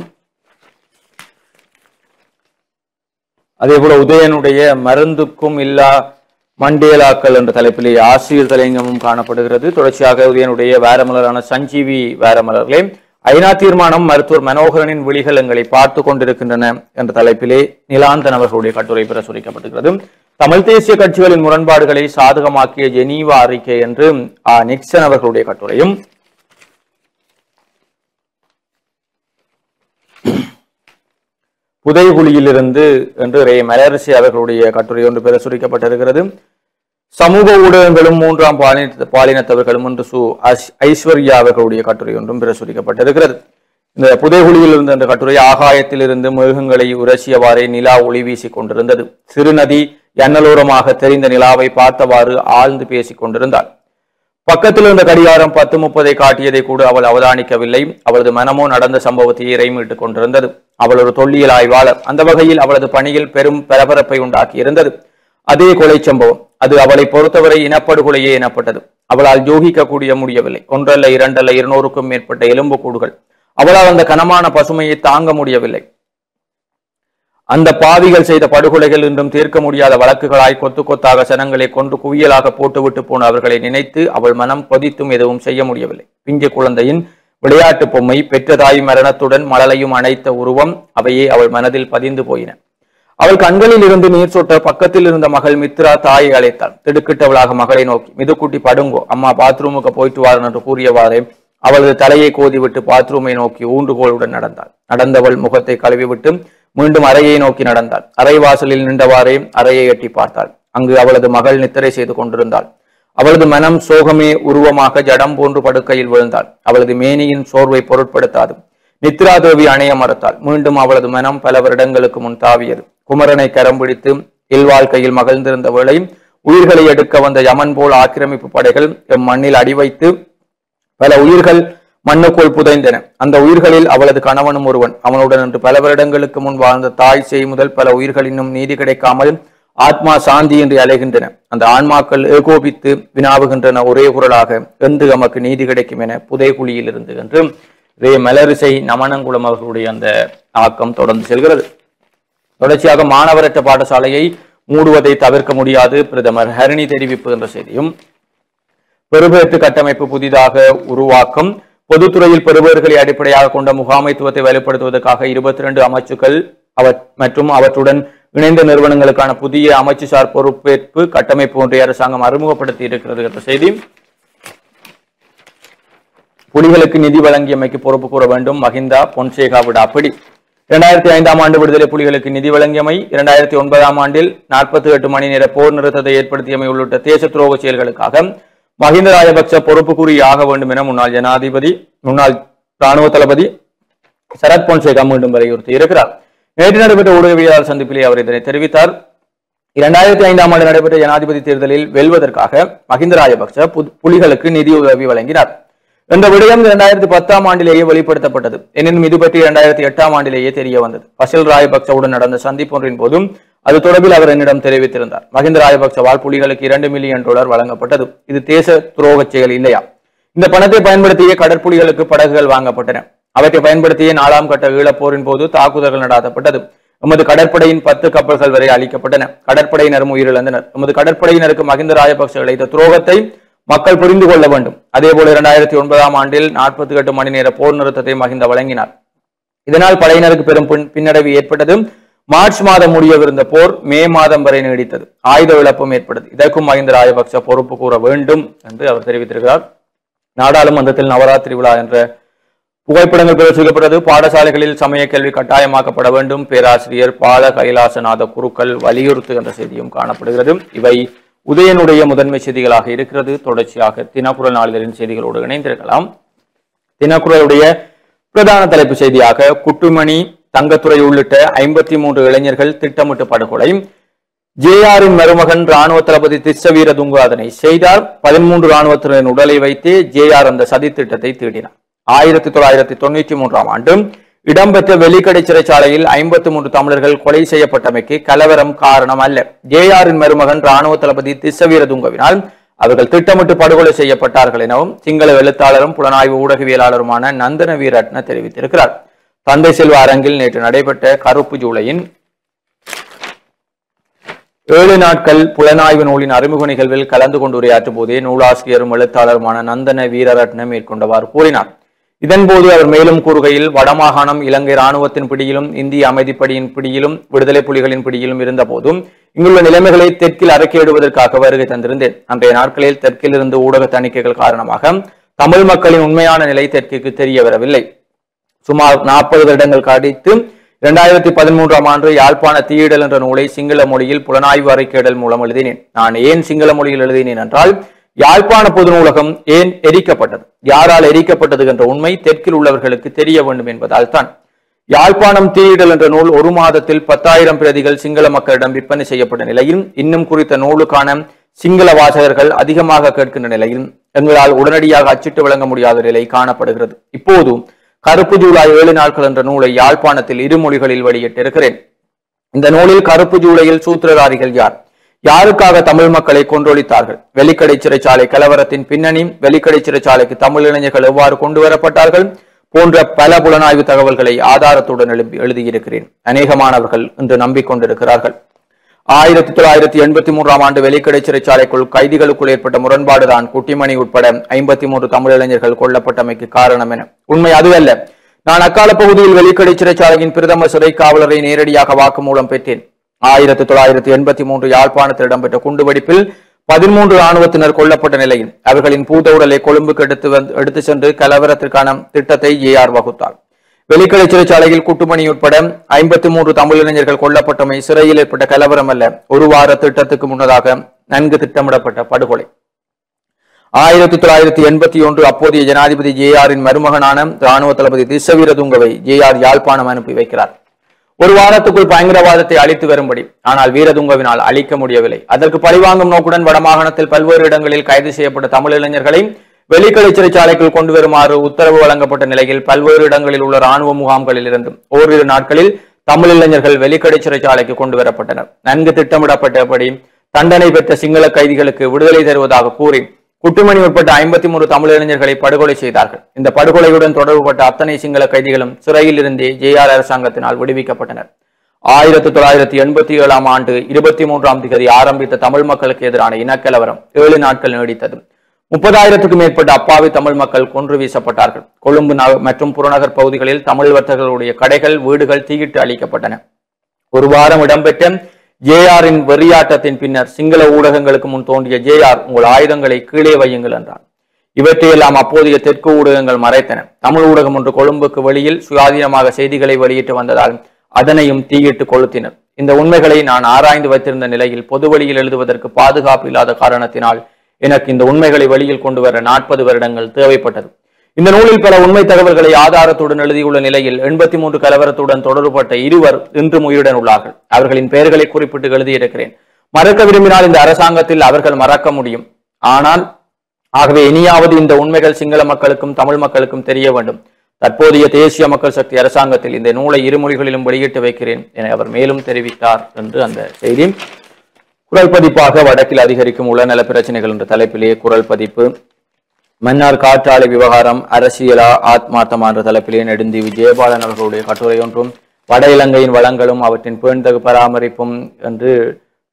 அதே போல உதயனுடைய மருந்துக்கும் இல்லா மண்டேலாக்கள் என்ற தலைப்பிலே ஆசிரியர் தலையங்கமும் காணப்படுகிறது. தொடர்ச்சியாக உதயனுடைய வேரமலரான சஞ்சீவி வேரமலர்களே ஐநா தீர்மானம், மருத்துவர் மனோகரனின் விழிகள் எங்களை பார்த்து கொண்டிருக்கின்றன என்ற தலைப்பிலே நிலாந்தன் அவர்களுடைய கட்டுரை பிரசுரிக்கப்பட்டிருக்கிறது. தமிழ் தேசிய கட்சிகளின் முரண்பாடுகளை சாதகமாக்கிய ஜெனீவா அறிக்கை என்று நிக்சன் அவர்களுடைய கட்டுரையும், புதைகுழியிலிருந்து என்று ரே மலரசி அவர்களுடைய கட்டுரை ஒன்று பிரசுரிக்கப்பட்டிருக்கிறது. சமூக ஊடகங்களும் மூன்றாம் பாலினத்தவர்களும் என்று ஐஸ்வர்யா அவர்களுடைய கட்டுரை ஒன்றும் பிரசுரிக்கப்பட்டிருக்கிறது. இந்த புதைகுழியில் இருந்த அந்த கட்டுரை, ஆகாயத்திலிருந்து மேகங்களை உரசியவாறே நிலா ஒளி வீசிக் கொண்டிருந்தது. சிறுநதி எண்ணலோரமாக தெரிந்த நிலாவை பார்த்தவாறு ஆழ்ந்து பேசிக் கொண்டிருந்தாள். பக்கத்தில் இருந்த கடிகாரம் 10:30 காட்டியதை கூட அவள் அவதானிக்கவில்லை. அவளது மனமோ நடந்த சம்பவத்தை இறைமீட்டுக் கொண்டிருந்தது. அவள் ஒரு தொல்லியல் ஆய்வாளர். அந்த வகையில் அவளது பணியில் பெரும் பரபரப்பை உண்டாக்கி இருந்தது அதே கொலை சம்பவம். அது அவளை பொறுத்தவரை இனப்படுகொலையே எனப்பட்டது. அவளால் யூகிக்க முடியவில்லை. ஒன்றல்ல, இரண்டல்ல, 200க்கும் மேற்பட்ட எலும்பு கூடுகள் அவளால் அந்த கனமான பசுமையை தாங்க முடியவில்லை. அந்த பாவிகள் செய்த படுகொலைகள் இன்றும் தீர்க்க முடியாத வழக்குகளாய் கொத்து கொத்தாக சனங்களை கொன்று குவியலாக போட்டுவிட்டு போன அவர்களை நினைத்து அவள் மனம் கொதித்தும் எதுவும் செய்ய முடியவில்லை. பிஞ்சு குழந்தையின் விளையாட்டு பொம்மை, பெற்ற தாய் மரணத்துடன் மழலையும் அணைத்த உருவம், அவையே அவள் மனதில் பதிந்து போயின. அவள் கண்களில் இருந்து நீர் சொட்ட பக்கத்தில் இருந்த மகள் மித்ரா தாயை அழைத்தாள். திடுக்கிட்டவளாக மகளை நோக்கி, மிதுக்குட்டி படுங்கோ, அம்மா பாத்ரூமுக்கு போயிட்டு வாரன் என்று கூறியவாறே அவளது தலையை கோதிவிட்டு பாத்ரூமை நோக்கி ஊன்றுகோளுடன் நடந்தாள். நடந்தவள் முகத்தை கழுவிவிட்டு மீண்டும் அறையை நோக்கி நடந்தாள். அறை வாசலில் நின்றவாறே அறையை எட்டி பார்த்தாள். அங்கு அவளது மகள் நித்திரை செய்து கொண்டிருந்தாள். அவளது மனம் சோகமே உருவமாக ஜடம் போன்று படுக்கையில் விழுந்தாள். அவளது மேனியின் சோர்வை பொருட்படுத்தாது நித்ரா தேவி அணைய மறுத்தாள். மீண்டும் அவளது மனம் பல வருடங்களுக்கு முன் தாவியது. குமரனை கரம் பிடித்து இல்வாழ்க்கையில் மகிழ்ந்திருந்த வேளை உயிர்களை எடுக்க வந்த யமன் போல் ஆக்கிரமிப்பு படைகள் எம் மண்ணில் அடி வைத்து பல உயிர்கள் மண்ணுக்குள் புதைந்தன. அந்த உயிர்களில் அவளது கணவனும் ஒருவன். அவனுடன் என்று பல வருடங்களுக்கு முன் வாழ்ந்த தாய் செய் முதல் பல உயிர்கள் இன்னும் நீதி கிடைக்காமல் ஆத்மா சாந்தி என்று அலைகின்றன. அந்த ஆன்மாக்கள் ஏகோபித்து வினாவுகின்றன ஒரே குரலாக, என்று நமக்கு நீதி கிடைக்கும் என புதைகுழியில் இருந்து என்று மலரிசை நமனங்குளம் அவர்களுடைய அந்த ஆக்கம் தொடர்ந்து செல்கிறது. தொடர்ச்சியாக மாணவரற்ற பாடசாலையை மூடுவதை தவிர்க்க முடியாது, பிரதமர் ஹரிணி தெரிவிப்பு என்ற செய்தியும், பெறுபேற்று கட்டமைப்பு புதிதாக உருவாக்கம், பொதுத்துறையில் பெறுபேறுகளை அடிப்படையாக கொண்ட முகாமைத்துவத்தை வலுப்படுத்துவதற்காக 22 அமைச்சுக்கள் மற்றும் அவற்றுடன் இணைந்த நிறுவனங்களுக்கான புதிய அமைச்சுசார் பொறுப்பேற்பு கட்டமைப்பு ஒன்றிய அரசாங்கம் அறிமுகப்படுத்தி இருக்கிறது என்ற செய்தி, புலிகளுக்கு நிதி வழங்கியமைக்கு பொறுப்பு கூற வேண்டும், மஹிந்தா பொன்சேகா விட அப்படி. 2005ஆம் ஆண்டு விடுதலை புலிகளுக்கு நிதி வழங்கியமை, 2009ஆம் ஆண்டில் 48 மணி நேர போர் நிறுத்தத்தை ஏற்படுத்தியமை உள்ளிட்ட தேச துரோக செயல்களுக்காக மஹிந்த ராஜபக்ச பொறுப்பு கூறியாக வேண்டும் என முன்னாள் ஜனாதிபதி முன்னாள் ராணுவ தளபதி சரத் பொன்சேகா மீண்டும் வலியுறுத்தி இருக்கிறார். நேற்று நடைபெற்ற ஊடகவியலாளர் சந்திப்பிலே அவர் இதனை தெரிவித்தார். 2005ஆம் ஆண்டு நடைபெற்ற ஜனாதிபதி தேர்தலில் வெல்வதற்காக மஹிந்த ராஜபக்ச புலிகளுக்கு நிதியுதவி வழங்கினார் என்ற விடயம் 2010ஆம் ஆண்டிலேயே வெளிப்படுத்தப்பட்டது. எனினும் இது பற்றி 2008ஆம் ஆண்டிலேயே தெரிய வந்தது. பசில் ராஜபக்சவுடன் நடந்த சந்திப்பொன்றின் போதும் அது தொடர்பில் அவர் என்னிடம் தெரிவித்திருந்தார். மஹிந்த ராஜபக்சவால் புலிகளுக்கு $2 மில்லியன் வழங்கப்பட்டது. இது தேச துரோக செயல் இல்லையா? இந்த பணத்தை பயன்படுத்திய கடற்புலிகளுக்கு படகுகள் வாங்கப்பட்டன. அவற்றை பயன்படுத்திய 4ஆம் கட்ட ஈழப்போரின் போது தாக்குதல்கள் நடாத்தப்பட்டது. எமது கடற்படையின் 10 கப்பல்கள் வரை அளிக்கப்பட்டன. கடற்படையினரும் உயிரிழந்தனர். எமது கடற்படையினருக்கு மஹிந்த ராஜபக்ச இழைத்த துரோகத்தை மக்கள் புரிந்து கொள்ள வேண்டும். அதேபோல 2009ஆம் ஆண்டில் 48 மணி நேர போர் நிறுத்தத்தை மஹிந்த வழங்கினார். இதனால் படையினருக்கு பெரும் பின்னடைவு ஏற்பட்டது. மார்ச் மாதம் முடியவிருந்த போர் மே மாதம் வரை நீடித்தது. ஆயுத இழப்பும் ஏற்பட்டது. இதற்கும் மஹிந்த ராஜபக்ச பொறுப்பு கூற வேண்டும் என்று அவர் தெரிவித்திருக்கிறார். நாடாளுமன்றத்தில் நவராத்திரி விழா என்ற புகைப்படங்கள் பிரசுரிக்கப்பட்டது. பாடசாலைகளில் சமய கல்வி கட்டாயமாக்கப்பட வேண்டும், பேராசிரியர் பால கைலாசநாத குருக்கள் வலியுறுத்துகின்ற செய்தியும் காணப்படுகிறது. இவை உதயனுடைய முதன்மை செய்திகளாக இருக்கிறது. தொடர்ச்சியாக தினக்குரல் நாளிதழின் செய்திகளோடு இணைந்திருக்கலாம். தினக்குரலுடைய பிரதான தலைப்பு செய்தியாக குட்டுமணி, தங்கத்துறை உள்ளிட்ட 53 இளைஞர்கள் திட்டமிட்டு படுகொலை. ஜேஆரின் மருமகன் ராணுவ தளபதி திஸ்ஸவீர துங்க அதனை செய்தார். 13 ராணுவத்தினரின் உடலை வைத்தே ஜேஆர் அந்த சதி திட்டத்தை தீட்டினார். 1993ஆம் ஆண்டு இடம்பெற்ற வெலிக்கடை சிறைச்சாலையில் 53 தமிழர்கள் கொலை செய்யப்பட்டமைக்கு கலவரம் காரணம் அல்ல. ஜேஆரின் மருமகன் ராணுவ தளபதி திஸ்ஸவீர துங்கவினால் அவர்கள் திட்டமிட்டு படுகொலை செய்யப்பட்டார்கள் எனவும் சிங்கள எழுத்தாளரும் புலனாய்வு ஊடகவியலாளருமான நந்தன வீரட்ன தெரிவித்திருக்கிறார். தந்தை செல்வ அரங்கில் நேற்று நடைபெற்ற கருப்பு ஜூலையின் 7 நாட்கள் புலனாய்வு நூலின் அறிமுக நிகழ்வில் கலந்து கொண்டு உரையாற்றும் போதே நூலாசிரியரும் எழுத்தாளருமான நந்தன வீரரட்ன மேற்கொண்டவாறு கூறினார். இதன்போது அவர் மேலும் கூறுகையில், வடமாகாணம் இலங்கை இராணுவத்தின் பிடியிலும் இந்திய அமைதிப்படியின் பிடியிலும் விடுதலை புலிகளின் பிடியிலும் இருந்த போதும் இங்குள்ள நிலைமைகளை தெற்கில் அறிக்கையிடுவதற்காக வருகை தந்திருந்தேன். அன்றைய நாட்களில் தெற்கில் இருந்து ஊடக தணிக்கைகள் காரணமாக தமிழ் மக்களின் உண்மையான நிலை தெற்குக்கு தெரிய வரவில்லை. சுமார் 40 வருடங்கள் கழித்து 2013ஆம் ஆண்டு யாழ்ப்பாண தீயிடல் என்ற நூலை சிங்கள மொழியில் புலனாய்வு அறிக்கையிடல் மூலம் எழுதினேன். நான் ஏன் சிங்கள மொழியில் எழுதினேன் என்றால், யாழ்ப்பாண பொது நூலகம் ஏன் எரிக்கப்பட்டது, யாரால் எரிக்கப்பட்டது என்ற உண்மை தெற்கில் உள்ளவர்களுக்கு தெரிய வேண்டும் என்பதால் தான். யாழ்ப்பாணம் தீயிடல் என்ற நூல் 1 மாதத்தில் 10,000 பிரதிகள் சிங்கள மக்களிடம் விற்பனை செய்யப்பட்ட நிலையில் இன்னும் குறித்த நூலுக்கான சிங்கள வாசகர்கள் அதிகமாக கேட்கின்ற நிலையில் எங்களால் உடனடியாக அச்சிட்டு வழங்க முடியாத நிலை காணப்படுகிறது. இப்போது கருப்பு ஜூலை 7 நாட்கள் என்ற நூலை யாழ்ப்பாணத்தில் 2 மொழிகளில் வெளியிட்டிருக்கிறேன். இந்த நூலில் கருப்பு ஜூலையில் சூத்திரதாரிகள் யார், யாருக்காக தமிழ் மக்களை கொன்றொழித்தார்கள், வெலிக்கடை சிறைச்சாலை கலவரத்தின் பின்னணி, வெலிக்கடை சிறைச்சாலைக்கு தமிழ் இளைஞர்கள் எவ்வாறு கொண்டு வரப்பட்டார்கள், போன்ற பல புலனாய்வு தகவல்களை ஆதாரத்துடன் எழுதியிருக்கிறேன். அநேகமானவர்கள் இன்று நம்பிக்கொண்டிருக்கிறார்கள். 1983 ஆண்டு வெலிக்கடை சிறைச்சாலைக்குள் கைதிகளுக்குள் ஏற்பட்ட முரண்பாடுதான் குட்டிமணி உட்பட 53 தமிழ் இளைஞர்கள் கொல்லப்பட்டமைக்கு காரணம் என. உண்மை அதுவல்ல. நான் அக்கால பகுதியில் வெலிக்கடை சிறைச்சாலையின் பிரதம சிறை காவலரை நேரடியாக வாக்குமூலம் பெற்றேன். 1983 யாழ்ப்பாணத்தில் இடம்பெற்ற குண்டுவெடிப்பில் 13 இராணுவத்தினர் கொல்லப்பட்ட நிலையில் அவர்களின் பூத உடலை கொழும்புக்கு எடுத்து சென்று கலவரத்திற்கான திட்டத்தை ஏஆர் வகுத்தார். வெலிக்கடை சிறைச்சாலையில் குட்டுமணி உட்பட 53 தமிழ் இளைஞர்கள் கொல்லப்பட்டமை சிறையில் ஏற்பட்ட கலவரம் அல்ல, ஒரு வார திட்டத்துக்கு முன்னதாக நன்கு திட்டமிடப்பட்ட படுகொலை. 1981 அப்போதைய ஜனாதிபதி ஜேஆரின் மருமகனான இராணுவ தளபதி திஸ்ஸவீரதுங்கவை ஜேஆர் யாழ்ப்பாணம் அனுப்பி வைக்கிறார். ஒரு வாரத்துக்குள் பயங்கரவாதத்தை அழித்து வரும்படி. ஆனால் வீரதுங்கவினால் அழிக்க முடியவில்லை. அதற்கு பழிவாங்கும் நோக்குடன் வடமாகாணத்தில் பல்வேறு இடங்களில் கைது செய்யப்பட்ட தமிழ் இளைஞர்களை வெலிக்கடை சிறைச்சாலைக்குள் கொண்டு வருமாறு உத்தரவு வழங்கப்பட்ட நிலையில் பல்வேறு இடங்களில் உள்ள இராணுவ முகாம்களில் இருந்தும் ஓரிரு நாட்களில் தமிழ் இளைஞர்கள் வெலிக்கடை சிறைச்சாலைக்கு கொண்டு வரப்பட்டனர். நன்கு திட்டமிடப்பட்டபடி தண்டனை பெற்ற சிங்கள கைதிகளுக்கு விடுதலை தருவதாக கூறி குட்டுமணி உட்பட்ட 53 தமிழ் இளைஞர்களை படுகொலை செய்தார்கள். இந்த படுகொலையுடன் தொடர்புபட்ட அத்தனை சிங்கள கைதிகளும் சிறையில் இருந்தே ஜேஆர் அரசாங்கத்தினால் விடுவிக்கப்பட்டனர். 1987 ஆண்டு 23ஆம் தேதி ஆரம்பித்த தமிழ் மக்களுக்கு எதிரான இனக்கலவரம் 7 நாட்கள் நீடித்தது. 30,000க்கும் மேற்பட்ட அப்பாவி தமிழ் மக்கள் கொன்று வீசப்பட்டார்கள். கொழும்பு மற்றும் புறநகர் பகுதிகளில் தமிழ் வர்த்தகர்களுடைய கடைகள், வீடுகள் தீயிட்டு அளிக்கப்பட்டன. ஒரு வாரம் இடம்பெற்ற ஜேஆரின் வெறியாட்டத்தின் பின்னர் சிங்கள ஊடகங்களுக்கு முன் தோன்றிய ஜேஆர், உங்கள் ஆயுதங்களை கீழே வையுங்கள் என்றார். இவற்றையெல்லாம் அப்போதைய தெற்கு ஊடகங்கள் மறைத்தன. தமிழ் ஊடகம் ஒன்று கொழும்புக்கு வெளியில் சுயாதீனமாக செய்திகளை வெளியிட்டு வந்ததால் அதனையும் தீயிட்டு கொளுத்தினர். இந்த உண்மைகளை நான் ஆராய்ந்து வைத்திருந்த நிலையில் பொது வழியில் எழுதுவதற்கு பாதுகாப்பு இல்லாத காரணத்தினால் எனக்கு இந்த உண்மைகளை வெளியில் கொண்டு வர 40 வருடங்கள் தேவைப்பட்டது. இந்த நூலில் பல உண்மை தகவல்களை ஆதாரத்துடன் எழுதியுள்ள நிலையில் 83 கலவரத்துடன் தொடர்புபட்ட 2 இன்றும் உயிருடன் உள்ளார்கள். அவர்களின் பெயர்களை குறிப்பிட்டு எழுதியிருக்கிறேன். மறக்க விரும்பினால் இந்த அரசாங்கத்தில் அவர்கள் மறக்க முடியும். ஆனால் ஆகவே இனியாவது இந்த உண்மைகள் சிங்கள மக்களுக்கும் தமிழ் மக்களுக்கும் தெரிய வேண்டும். தற்போதைய தேசிய மக்கள் சக்தி அரசாங்கத்தில் இந்த நூலை 2 மொழிகளிலும் வெளியிட்டு வைக்கிறேன் என அவர் மேலும் தெரிவித்தார் என்று அந்த செய்தி. குரல் பதிப்பாக வடக்கில் அதிகரிக்கும் உளநல பிரச்சனைகள் என்ற தலைப்பிலேயே குரல் பதிப்பு. மன்னார் காற்றாலை விவகாரம் அரசியலா ஆத்மார்த்தமா என்ற தலைப்பிலே நெடுந்தீவு ஜெயபாலன் அவர்களுடைய கட்டுரை ஒன்றும், வட இலங்கையின் வளங்களும் அவற்றின் பேண்தகு பராமரிப்பும் என்று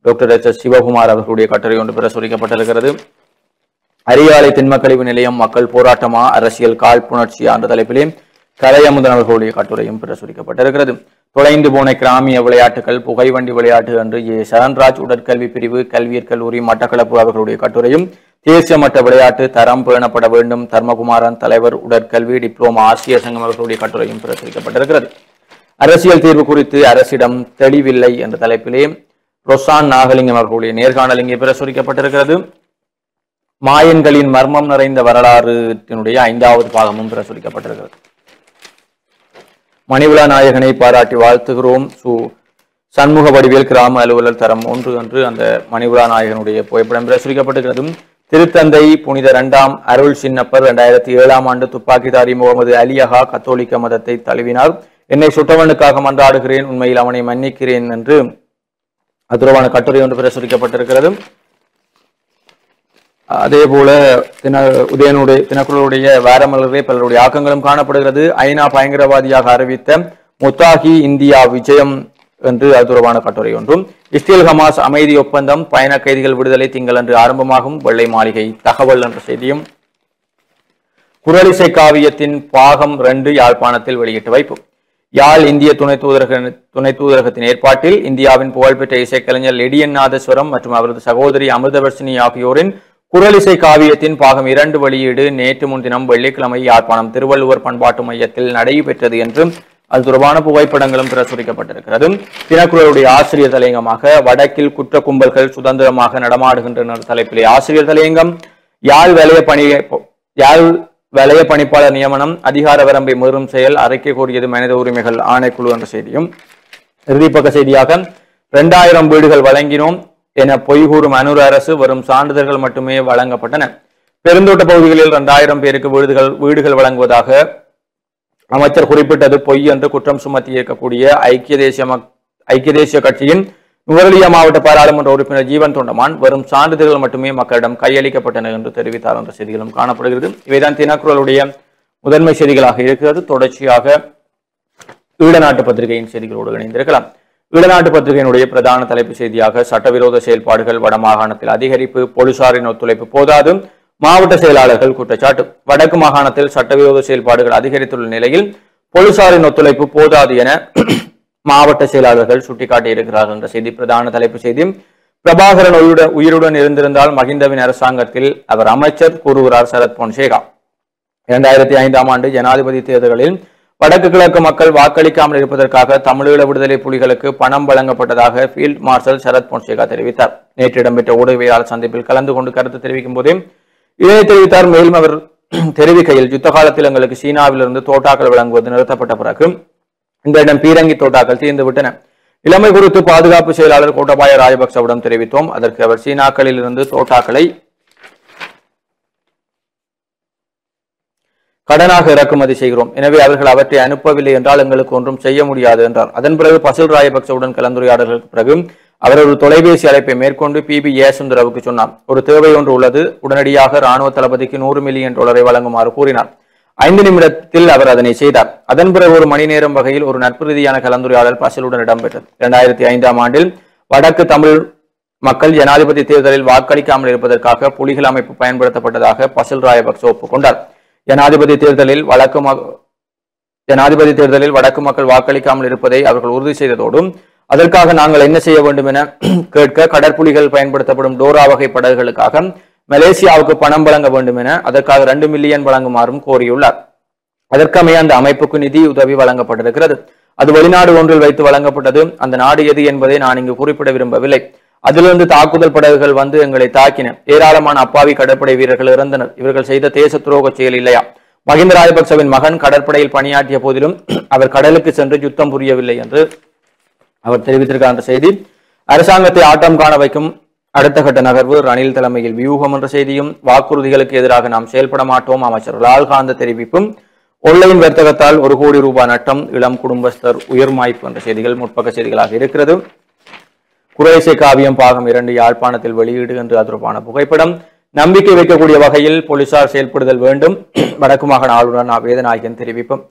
டாக்டர் எஸ் சிவகுமார் அவர்களுடைய கட்டுரை ஒன்று பிரசுரிக்கப்பட்டிருக்கிறது. அரியாலை திண்மக்கழிவு நிலையம் மக்கள் போராட்டமா அரசியல் காழ்ப்புணர்ச்சியா என்ற தலைப்பிலே கலையமுதன் அவர்களுடைய கட்டுரையும் பிரசுரிக்கப்பட்டிருக்கிறது. தொலைந்து போன கிராமிய விளையாட்டுகள், புகைவண்டி விளையாட்டு என்று ஏ சரண்ராஜ் உடற்கல்வி பிரிவு கல்வியற் கல்லூரி மட்டக்களப்பு அவர்களுடைய கட்டுரையும், தேசிய மட்ட விளையாட்டு தரம் பேணப்பட வேண்டும் தர்மகுமாரன் தலைவர் உடற்கல்வி டிப்ளோமா ஆசிரியர் சங்கம் அவர்களுடைய கட்டுரையும் பிரசுரிக்கப்பட்டிருக்கிறது. அரசியல் தீர்வு குறித்து அரசிடம் தெளிவில்லை என்ற தலைப்பிலே ரொசான் நாகலிங்கம் அவர்களுடைய நேர்காணல் இங்கே பிரசுரிக்கப்பட்டிருக்கிறது. மாயன்களின் மர்மம் நிறைந்த வரலாறுடைய 5வது பாகமும் பிரசுரிக்கப்பட்டிருக்கிறது. மணிவிழா நாயகனை பாராட்டி வாழ்த்துகிறோம். சண்முக வடிவேல் கிராம அலுவலர் தரம் 1 என்று அந்த மணிவிழா நாயகனுடைய புகைப்படம் பிரசுரிக்கப்பட்டிருக்கிறது. திருத்தந்தை புனித 2ஆம் அருள் சின்னப்பர் 2007ஆம் ஆண்டு துப்பாக்கிதாரி முகமது அலியஹா கத்தோலிக்க மதத்தை தழுவினார். என்னை சுட்டவனுக்காக மன்றாடுகிறேன், உண்மையில் அவனை மன்னிக்கிறேன் என்று அதுரவான கட்டுரை ஒன்று பிரசுரிக்கப்பட்டிருக்கிறது. அதே போல தினக்குரலுடைய வாரமலரே பலருடைய ஆக்கங்களும் காணப்படுகிறது. ஐநா பயங்கரவாதியாக அறிவித்த முத்தாகி இந்தியா விஜயம் என்று அதுரவான கட்டுரை ஒன்றும், இஸ்ரேல் ஹமாஸ் அமைதி ஒப்பந்தம் பயண கைதிகள் விடுதலை திங்களன்று ஆரம்பமாகும் வெள்ளை மாளிகை தகவல் என்ற செய்தியும், குரலிசை காவியத்தின் பாகம் 2 யாழ்ப்பாணத்தில் வெளியிட்டு வைப்பு. யாழ் இந்திய துணை தூதரகத்தின் ஏற்பாட்டில் இந்தியாவின் புகழ்பெற்ற இசைக்கலைஞர் லெடியன் நாதஸ்வரம் மற்றும் அவரது சகோதரி அமிர்தவர்ஷினி ஆகியோரின் குரலிசை காவியத்தின் பாகம் 2 வெளியீடு நேற்று முன்தினம் வெள்ளிக்கிழமை யாழ்ப்பாணம் திருவள்ளுவர் பண்பாட்டு மையத்தில் நடைபெற்றது என்று அது தொடர்பான புகைப்படங்களும் பிரசுரிக்கப்பட்டிருக்கிறது. தினக்குரலுடைய ஆசிரியர் தலையங்கமாக வடக்கில் குற்ற கும்பல்கள் சுதந்திரமாக நடமாடுகின்றனர் தலைப்பிலே ஆசிரியர் தலையங்கம். யாழ் வலய பணிப்பாளர் நியமனம் அதிகார வரம்பை மீறும் செயல் அறிக்கை கோரியது மனித உரிமைகள் ஆணைக்குழு என்ற செய்தியும், இறுதிப்பக்க செய்தியாக 2000 வீடுகள் வழங்கினோம் என பொய் கூறும் அனூர் அரசு வரும் சான்றிதழ்கள் மட்டுமே வழங்கப்பட்டன. பெருந்தோட்ட பகுதிகளில் 2000 பேருக்கு வீடுகள் வழங்குவதாக அமைச்சர் குறிப்பிட்டது பொய் என்று குற்றம் சுமத்தி இருக்கக்கூடிய ஐக்கிய தேசிய கட்சியின் நுவரெலியா மாவட்ட பாராளுமன்ற உறுப்பினர் ஜீவன் தொண்டமான் வரும் சான்றிதழ்கள் மட்டுமே மக்களிடம் கையளிக்கப்பட்டன என்று தெரிவித்தார் என்ற செய்திகளும் காணப்படுகிறது. இவைதான் தினக்குரலுடைய முதன்மை செய்திகளாக இருக்கிறது. தொடர்ச்சியாக ஈழநாட்டு பத்திரிகையின் செய்திகளோடு இணைந்திருக்கலாம். ஈழநாட்டு பத்திரிகையினுடைய பிரதான தலைப்பு செய்தியாக சட்டவிரோத செயல்பாடுகள் வடமாகாணத்தில் அதிகரிப்பு, போலீசாரின் ஒத்துழைப்பு போதாது, மாவட்ட செயலாளர்கள் குற்றச்சாட்டு. வடக்கு மாகாணத்தில் சட்டவிரோத செயல்பாடுகள் அதிகரித்துள்ள நிலையில் போலீசாரின் ஒத்துழைப்பு போதாது என மாவட்ட செயலாளர்கள் சுட்டிக்காட்டியிருக்கிறார்கள் என்ற செய்தி பிரதான தலைப்பு செய்தி. பிரபாகரன் உயிருடன் இருந்திருந்தால் மஹிந்தவின் அரசாங்கத்தில் அவர் அமைச்சர் கூறுகிறார் சரத் பொன்சேகா. 2005ஆம் ஆண்டு ஜனாதிபதி தேர்தல்களில் வடக்கு கிழக்கு மக்கள் வாக்களிக்காமல் இருப்பதற்காக தமிழீழ விடுதலை புலிகளுக்கு பணம் வழங்கப்பட்டதாக ஃபீல்ட் மார்ஷல் சரத் பொன்சேகா தெரிவித்தார். நேற்று இடம்பெற்ற ஊடகவியலாளர் சந்திப்பில் கலந்து கொண்டு கருத்து தெரிவிக்கும் போதே இதனை தெரிவித்தார். மேலும் அவர் தெரிவிக்கையில், யுத்த காலத்தில் எங்களுக்கு சீனாவிலிருந்து தோட்டாக்கள் வழங்குவது நிறுத்தப்பட்ட பிறகு எங்களிடம் பீரங்கி தோட்டாக்கள் தீர்ந்துவிட்டன. நிலைமை குறித்து பாதுகாப்பு செயலாளர் கோட்டபாய ராஜபக்சவிடம் தெரிவித்தோம். அதற்கு அவர் சீனாக்களில் இருந்து தோட்டாக்களை கடனாக இறக்குமதி செய்கிறோம், எனவே அவர்கள் அவற்றை அனுப்பவில்லை என்றால் எங்களுக்கு ஒன்றும் செய்ய முடியாது என்றார். அதன் பிறகு பசில் ராஜபக்சவுடன் கலந்துரையாடல்களுக்கு பிறகு அவர் ஒரு தொலைபேசி அழைப்பை மேற்கொண்டு பிபி ஏசுந்தரவுக்கு சொன்னார். ஒரு தேவை ஒன்று உள்ளது, உடனடியாக இராணுவ தளபதிக்கு $100 மில்லியன் வழங்குமாறு கூறினார். 5 நிமிடத்தில் அவர் அதனை செய்தார். அதன் பிறகு ஒரு மணி நேரம் வகையில் ஒரு நட்பு ரீதியான கலந்துரையாடல் பசிலுடன் இடம்பெற்றது. 2005ஆம் ஆண்டில் வடக்கு தமிழ் மக்கள் ஜனாதிபதி தேர்தலில் வாக்களிக்காமல் இருப்பதற்காக புலிகள் அமைப்பு பயன்படுத்தப்பட்டதாக பசில் ராஜபக்ச ஒப்புக்கொண்டார். ஜனாதிபதி தேர்தலில் வடக்கு மக்கள் வாக்களிக்காமல் இருப்பதை அவர்கள் உறுதி செய்ததோடும் அதற்காக நாங்கள் என்ன செய்ய வேண்டும் என கேட்க கடற்புலிகள் பயன்படுத்தப்படும் டோரா வகை படகுகளுக்காக மலேசியாவுக்கு பணம் வழங்க வேண்டும் என அதற்காக $2 மில்லியன் வழங்குமாறும் கோரியுள்ளார். அதற்கமைய அந்த அமைப்புக்கு நிதி உதவி வழங்கப்பட்டிருக்கிறது. அது வெளிநாடு ஒன்றில் வைத்து வழங்கப்பட்டது. அந்த நாடு எது என்பதை நான் இங்கு குறிப்பிட விரும்பவில்லை. அதிலிருந்து தாக்குதல் படகுகள் வந்து எங்களை தாக்கின. ஏராளமான அப்பாவி கடற்படை வீரர்கள் இறந்தனர். இவர்கள் செய்த தேச துரோக செயல் இல்லையா? மஹிந்த ராஜபக்சவின் மகன் கடற்படையில் பணியாற்றிய போதிலும் அவர் கடலுக்கு சென்று யுத்தம் புரியவில்லை என்று அவர் தெரிவித்திருக்கார் என்ற செய்தி. அரசாங்கத்தை ஆட்டம் காண வைக்கும் அடுத்த கட்ட நகர்வு ரணில் தலைமையில் வியூகம் என்ற செய்தியும், வாக்குறுதிகளுக்கு எதிராக நாம் செயல்பட மாட்டோம் அமைச்சர் லால்காந்த தெரிவிப்பும், ஒன்லைன் வர்த்தகத்தால் $1 கோடி நட்டம், இளம் குடும்பஸ்தர் உயர்மாய்ப்பு என்ற செய்திகள் முற்பக்க செய்திகளாக இருக்கிறது. குறைசை காவியம் பாகம் 2 யாழ்ப்பாணத்தில் வெளியீடு என்று தொடர்பான புகைப்படம். நம்பிக்கை வைக்கக்கூடிய வகையில் போலீசார் செயல்படுதல் வேண்டும், வடக்கு மாகாண ஆளுநர் வேதநாயகன் தெரிவிப்பும்.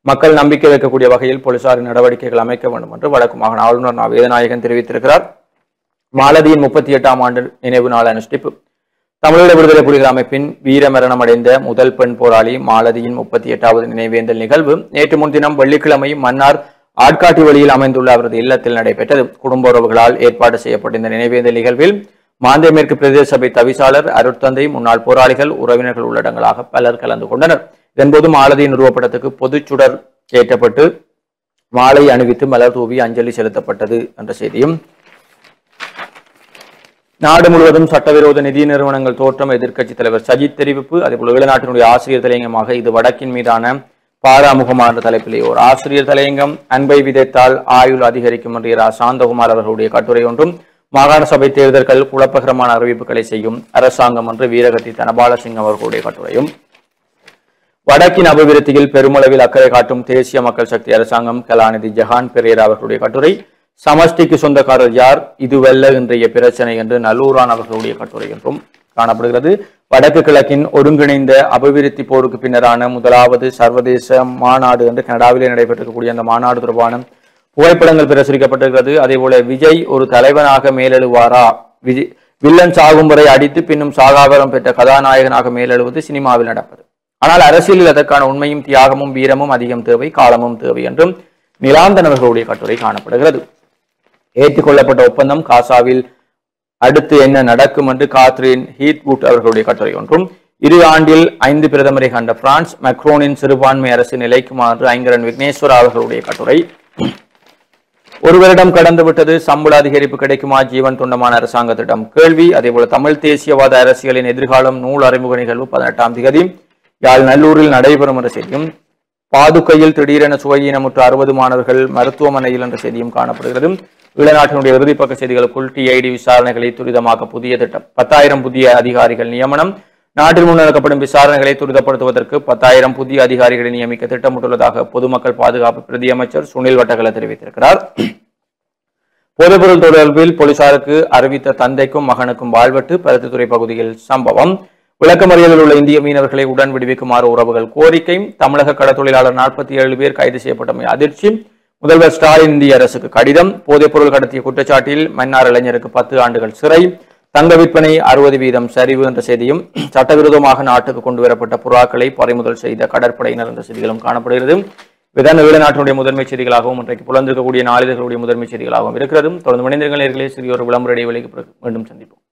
மக்கள் நம்பிக்கை வைக்கக்கூடிய வகையில் போலீசாரின் நடவடிக்கைகள் அமைக்க வேண்டும் என்று வடக்கு மாகாண ஆளுநர் வேதநாயகன் தெரிவித்திருக்கிறார். மாலதியின் 38ஆம் ஆண்டு நினைவு நாள் அனுஷ்டிப்பு. தமிழீழ விடுதலை புலிகள் அமைப்பின் வீரமரணம் அடைந்த முதல் பெண் போராளி மாலதியின் 38வது நினைவேந்தல் நிகழ்வு நேற்று முன்தினம் வெள்ளிக்கிழமை மன்னார் ஆட்காட்டி வழியில் அமைந்துள்ள அவரது இல்லத்தில் நடைபெற்றது. குடும்ப உறவுகளால் ஏற்பாடு செய்யப்பட்ட இந்த நினைவேந்தல் நிகழ்வில் மாந்தை மேற்கு பிரதேச சபை தவிசாளர், அருட்தந்தை, முன்னாள் போராளிகள், உறவினர்கள் உள்ளடங்களாக பலர் கலந்து கொண்டனர். இதன்போது மாலதியின் உருவப்படத்துக்கு பொதுச்சுடர் ஏற்றப்பட்டு மாலை அணிவித்து மலர் தூவி அஞ்சலி செலுத்தப்பட்டது என்ற செய்தியும். நாடு முழுவதும் சட்டவிரோத நிதி நிறுவனங்கள் தோற்றம், எதிர்க்கட்சித் தலைவர் சஜித் தெரிவிப்பு. அதேபோல ஈழநாட்டினுடைய ஆசிரியர் தலையங்கமாக இது வடக்கின் மீதான பாராமுகமான தலைப்பிலே ஒரு ஆசிரியர் தலையங்கம். அன்பை விதைத்தால் ஆயுள் அதிகரிக்கும் என்று சாந்தகுமார் அவர்களுடைய கட்டுரை ஒன்றும், மாகாண சபை தேர்தல்கள் குழப்பகரமான அறிவிப்புகளை செய்யும் அரசாங்கம் என்று வீரகத்தி தனபாலசிங்கம் அவர்களுடைய கட்டுரையும், வடக்கின் அபிவிருத்தியில் பெருமளவில் அக்கறை காட்டும் தேசிய மக்கள் சக்தி அரசாங்கம் கலாநிதி ஜஹான் பெரேரா அவர்களுடைய கட்டுரை, சமஷ்டிக்கு சொந்தக்காரர் யார், இதுவல்ல இன்றைய பிரச்சனை என்று நல்லூரான் அவர்களுடைய கட்டுரை என்றும் காணப்படுகிறது. வடக்கு கிழக்கின் ஒருங்கிணைந்த அபிவிருத்தி போருக்கு பின்னரான முதலாவது சர்வதேச மாநாடு என்று கனடாவிலே நடைபெற்றிருக்கக்கூடிய அந்த மாநாடு தொடர்பான புகைப்படங்கள் பிரசுரிக்கப்பட்டிருக்கிறது. அதே போல விஜய் ஒரு தலைவனாக மேலெழுவாரா, வில்லன் சாகும் வரை அடித்து பின்னும் சாகாவரம் பெற்ற கதாநாயகனாக மேலெழுவது சினிமாவில் நடப்பது. ஆனால் அரசியலில் அதற்கான உண்மையும் தியாகமும் வீரமும் அதிகம் தேவை, காலமும் தேவை என்றும் நிலாந்தன் அவர்களுடைய கட்டுரை காணப்படுகிறது. ஏற்றுக்கொள்ளப்பட்ட ஒப்பந்தம் காசாவில் அடுத்து என்ன நடக்கும் என்று காத்ரின் ஹீத்வுட் அவர்களுடைய கட்டுரை ஒன்றும், 2 ஆண்டில் 5 பிரதமரை கண்ட பிரான்ஸ், மக்ரோனின் சிறுபான்மை அரசு நிலைக்குமா என்று ஐங்கரன் விக்னேஸ்வரா அவர்களுடைய கட்டுரை, 1 வருடம் கடந்து விட்டது, சம்பள அதிகரிப்பு கிடைக்குமா, ஜீவன் துண்டமான அரசாங்கத்திடம் கேள்வி. அதேபோல தமிழ் தேசியவாத அரசியலின் எதிர்காலம் நூல் அறிமுக நிகழ்வு 18ஆம் தேதி யாழ் நல்லூரில் நடைபெறும் என்ற செய்தியும், பாதுகையில் திடீரென சுவையீனமுற்ற 60 மாணவர்கள் மருத்துவமனையில் என்ற செய்தியும் காணப்படுகிறது. ஈழநாட்டினுடைய இறுதிப்பக்க செய்திகளுக்குள் டிஐடி விசாரணைகளை துரிதமாக்க புதிய திட்டம், 10,000 புதிய அதிகாரிகள் நியமனம், நாட்டில் முன்னெடுக்கப்படும் விசாரணைகளை துரிதப்படுத்துவதற்கு 10,000 புதிய அதிகாரிகளை நியமிக்க திட்டமிட்டுள்ளதாக பொதுமக்கள் பாதுகாப்பு பிரதி அமைச்சர் சுனில் வட்டகல தெரிவித்திருக்கிறார். போதைப்பொருள் தொடர்பில் போலீசாருக்கு அறிவித்த தந்தைக்கும் மகனுக்கும் வாழ்வெட்டு, பருத்தித்துறை பகுதியில் சம்பவம். விளக்கமறியலில் உள்ள இந்திய மீனவர்களை உடன் விடுவிக்குமாறு உறவுகள் கோரிக்கை. தமிழக கடற்தொழிலாளர் 47 பேர் கைது செய்யப்பட்டமை அதிர்ச்சி. முதல்வர் ஸ்டாலின் இந்திய அரசுக்கு கடிதம். போதைப்பொருள் கடத்திய குற்றச்சாட்டில் மன்னார் இளைஞருக்கு 10 ஆண்டுகள் சிறை. தங்க விற்பனை 60% சரிவு என்ற செய்தியும், சட்டவிரோதமாக நாட்டுக்கு கொண்டு வரப்பட்ட புறாக்களை பறிமுதல் செய்த கடற்படையினர் என்ற செய்திகளும் காணப்படுகிறது. இதான் ஈழநாட்டினுடைய முதன்மை செய்திகளாகவும் இன்றைக்கு புலந்திருக்கக்கூடிய நாளிதழ்களுடைய முதன்மை செய்திகளாகவும் இருக்கிறது. தொடர்ந்து மனிதர்கள் நேர்களே சிறிய ஒரு விளம்பர இடைவெளிக்கு பிறகு மீண்டும் சந்திப்போம்.